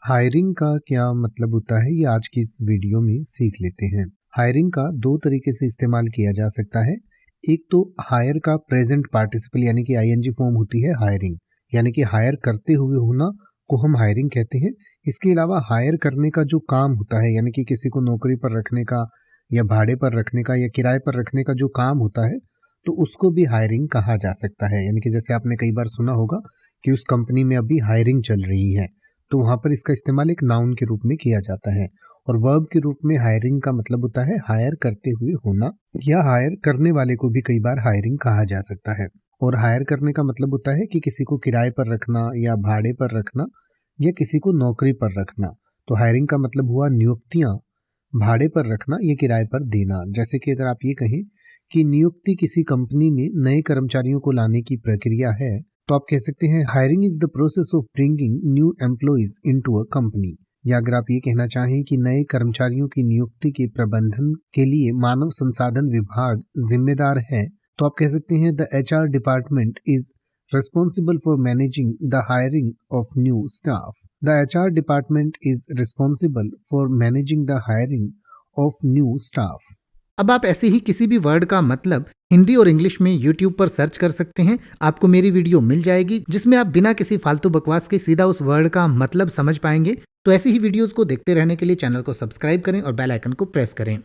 Hiring का क्या मतलब होता है, ये आज की इस वीडियो में सीख लेते हैं। हायरिंग का दो तरीके से इस्तेमाल किया जा सकता है। एक तो हायर का प्रेजेंट पार्टिसिपल यानी कि आईएनजी फॉर्म होती है हायरिंग, यानी कि हायर करते हुए होना को हम हायरिंग कहते हैं। इसके अलावा हायर करने का जो काम होता है, यानी कि किसी को नौकरी पर रखने का या भाड़े पर रखने का या किराए पर रखने का जो काम होता है, तो उसको भी हायरिंग कहा जा सकता है। यानी कि जैसे आपने कई बार सुना होगा कि उस कंपनी में अभी हायरिंग चल रही है, तो वहाँ पर इसका इस्तेमाल एक नाउन के रूप में किया जाता है। और वर्ब के रूप में हायरिंग का मतलब होता है हायर करते हुए होना, या हायर करने वाले को भी कई बार हायरिंग कहा जा सकता है। और हायर करने का मतलब होता है कि किसी को किराए पर रखना या भाड़े पर रखना या किसी को नौकरी पर रखना। तो हायरिंग का मतलब हुआ नियुक्तियां, भाड़े पर रखना या किराए पर देना। जैसे कि अगर आप ये कहें कि नियुक्ति किसी कंपनी में नए कर्मचारियों को लाने की प्रक्रिया है, तो आप कह सकते हैं hiring is the process of bringing new employees into a company. या अगर आप ये कहना चाहें कि नए कर्मचारियों की नियुक्ति के प्रबंधन के लिए मानव संसाधन विभाग जिम्मेदार है, तो आप कह सकते हैं the HR department is responsible for managing the hiring of new staff. The HR department is responsible for managing the hiring of new staff. अब आप ऐसे ही किसी भी वर्ड का मतलब हिंदी और इंग्लिश में YouTube पर सर्च कर सकते हैं। आपको मेरी वीडियो मिल जाएगी जिसमें आप बिना किसी फालतू बकवास के सीधा उस वर्ड का मतलब समझ पाएंगे। तो ऐसी ही वीडियोस को देखते रहने के लिए चैनल को सब्सक्राइब करें और बेल आइकन को प्रेस करें।